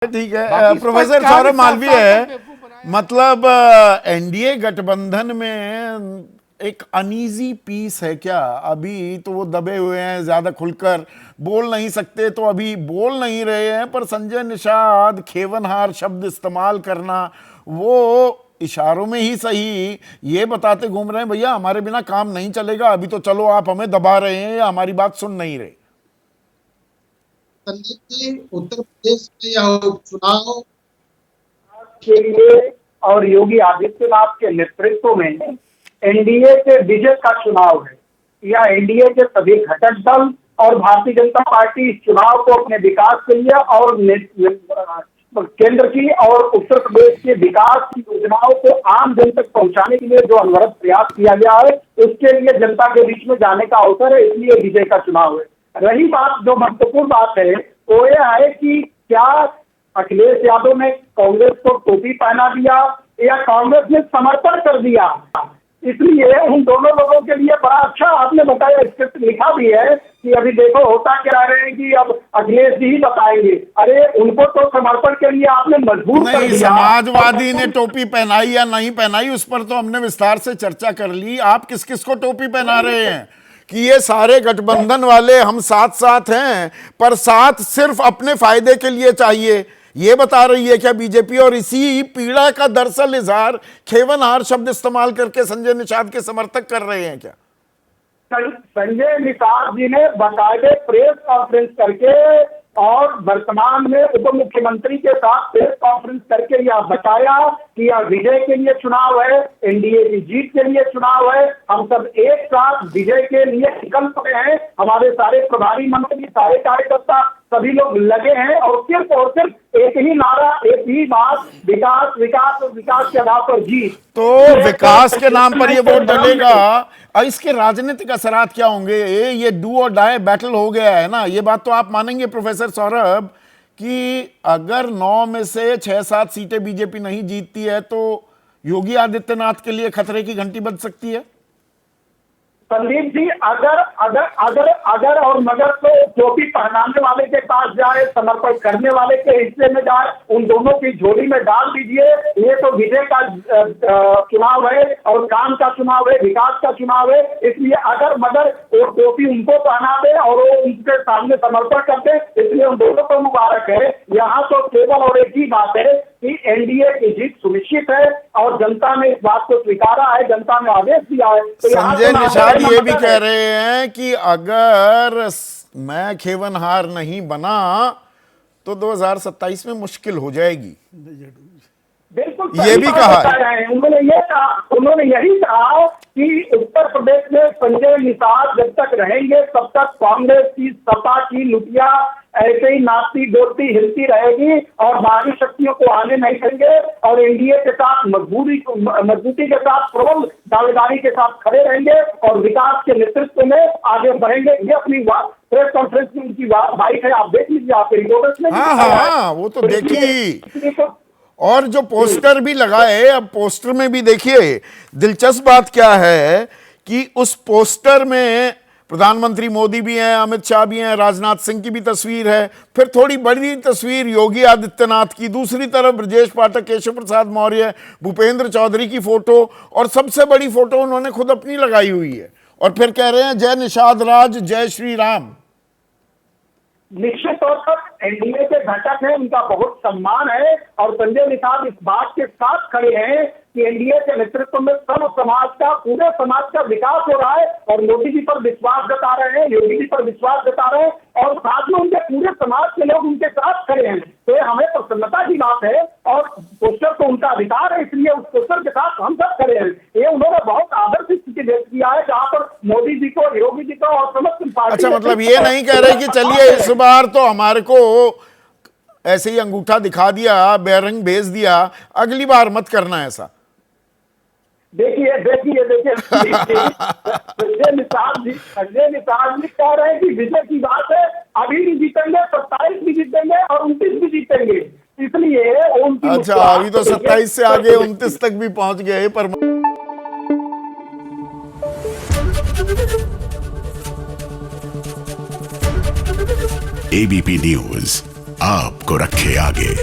ठीक है। प्रोफेसर सौरभ मालवीय है, मतलब एनडीए गठबंधन में एक अनईजी पीस है क्या? अभी तो वो दबे हुए हैं, ज्यादा खुलकर बोल नहीं सकते, तो अभी बोल नहीं रहे हैं, पर संजय निषाद खेवनहार शब्द इस्तेमाल करना, वो इशारों में ही सही ये बताते घूम रहे हैं भैया हमारे बिना काम नहीं चलेगा, अभी तो चलो आप हमें दबा रहे हैं या हमारी बात सुन नहीं रहे। संदीप जी, उत्तर प्रदेश में यह उपचुनाव के लिए और योगी आदित्यनाथ के नेतृत्व में एनडीए के विजय का चुनाव है। या एनडीए के सभी घटक दल और भारतीय जनता पार्टी इस चुनाव को अपने विकास के लिए और केंद्र की और उत्तर प्रदेश के विकास की योजनाओं को आम जन तक पहुंचाने के लिए जो अनवरत प्रयास किया गया है, उसके लिए जनता के बीच में जाने का अवसर है, इसलिए विजय का चुनाव है। रही बात, जो महत्वपूर्ण बात है वो यह है कि क्या अखिलेश यादव ने कांग्रेस को टोपी पहना दिया या कांग्रेस ने समर्थन कर दिया। इसलिए उन दोनों लोगों के लिए बड़ा अच्छा आपने बताया, स्क्रिप्ट लिखा भी है कि अभी देखो होता क्या रहे हैं कि अब अखिलेश जी ही बताएंगे। अरे उनको तो समर्पण के लिए आपने मजबूर कर दिया। समाजवादी ने टोपी पहनाई या नहीं पहनाई उस पर तो हमने विस्तार से चर्चा कर ली। आप किस किस को टोपी पहना रहे हैं कि ये सारे गठबंधन वाले हम साथ साथ हैं, पर साथ सिर्फ अपने फायदे के लिए चाहिए, ये बता रही है क्या बीजेपी? और इसी पीड़ा का दरअसल इजहार खेवनहार शब्द इस्तेमाल करके संजय निषाद के समर्थक कर रहे हैं क्या? संजय निषाद जी ने बाकायदे प्रेस कॉन्फ्रेंस करके और वर्तमान में उप मुख्यमंत्री के साथ प्रेस कॉन्फ्रेंस करके यह बताया कि यह विजय के लिए चुनाव है, एनडीए की जीत के लिए चुनाव है। हम सब एक साथ विजय के लिए निकल पड़े हैं। हमारे सारे प्रभारी मंत्री, सारे कार्यकर्ता, सभी लोग लगे हैं और सिर्फ एक ही नारा, एक ही बात, विकास विकास और विकास के आधार पर जीत। तो विकास के नाम पर ये वोट डलेगा, और इसके राजनीतिक असरात क्या होंगे? ये डू और डाई बैटल हो गया है ना, ये बात तो आप मानेंगे प्रोफेसर सौरभ कि अगर 9 में से 6-7 सीटें बीजेपी नहीं जीतती है तो योगी आदित्यनाथ के लिए खतरे की घंटी बज सकती है। संदीप जी, अगर और मगर तो टोपी पहनाने वाले के पास जाए, समर्पण करने वाले के हिस्से में जाए, उन दोनों की झोली में डाल दीजिए। ये तो विजय का चुनाव है और काम का चुनाव है, विकास का चुनाव है। इसलिए अगर मगर वो टोपी उनको पहना दे और वो उनके सामने समर्पण कर दे, इसलिए उन दोनों को मुबारक है। यहाँ तो केवल और एक ही बात है कि एनडीए की जीत सुनिश्चित है और जनता ने इस बात को स्वीकारा है, जनता ने आदेश दिया है। तो संजय निषाद ये भी कह रहे हैं कि अगर मैं खेवनहार नहीं बना तो 2027 में मुश्किल हो जाएगी। बिल्कुल ये भी कहा है। उन्होंने यही कहा कि उत्तर प्रदेश में संजय निषाद जब तक रहेंगे तब तक कांग्रेस की सपा की लुटिया ऐसे ही नाचती बोलती हिलती रहेगी और बाकी शक्तियों को आने नहीं देंगे और एनडीए के साथ मजबूती के साथ प्रबल दावेदारी के साथ खड़े रहेंगे और विकास के नेतृत्व में आगे बढ़ेंगे। ये अपनी प्रेस कॉन्फ्रेंस में उनकी बाइट है, आप देख लीजिए, आपके रिपोर्टर्स में। हाँ, वो तो देखिए। और जो पोस्टर भी लगाए, अब पोस्टर में भी देखिए दिलचस्प बात क्या है कि उस पोस्टर में प्रधानमंत्री मोदी भी हैं, अमित शाह भी हैं, राजनाथ सिंह की भी तस्वीर है, फिर थोड़ी बड़ी तस्वीर योगी आदित्यनाथ की, दूसरी तरफ ब्रजेश पाठक, केशव प्रसाद मौर्य, भूपेंद्र चौधरी की फोटो, और सबसे बड़ी फोटो उन्होंने खुद अपनी लगाई हुई है और फिर कह रहे हैं जय निषाद राज, जय श्री राम। निश्चित तौर पर एनडीए के घटक हैं, उनका बहुत सम्मान है और संजय निषाद इस बात के साथ खड़े हैं कि एनडीए के नेतृत्व में सर्व समाज का, पूरे समाज का विकास हो रहा है और मोदी जी पर विश्वास जता रहे हैं, योगी जी पर विश्वास जता रहे हैं और साथ में उनके पूरे समाज के लोग उनके साथ खड़े हैं। तो ये हमें प्रसन्नता की बात है और पोस्टर तो उनका अधिकार है, इसलिए उस पोस्टर के साथ हम सब खड़े हैं। ये उन्होंने बहुत आदर्श स्थिति व्यक्त किया है जहाँ पर मोदी जी को, योगी जी को और समस्त पार्टी। अच्छा, मतलब ये नहीं कह रहे कि चलिए इस बार तो हमारे को ऐसे ही अंगूठा दिखा दिया, बेरंग भेज दिया, अगली बार मत करना ऐसा। देखिए संजय निषाद जी कह रहे हैं कि विजय की बात है, अभी भी जीतेंगे, 27 भी जीतेंगे और 29 भी जीतेंगे। इसलिए अच्छा, अभी तो 27 से आगे 29 तक भी पहुंच गए। पर एबीपी न्यूज आपको रखे आगे।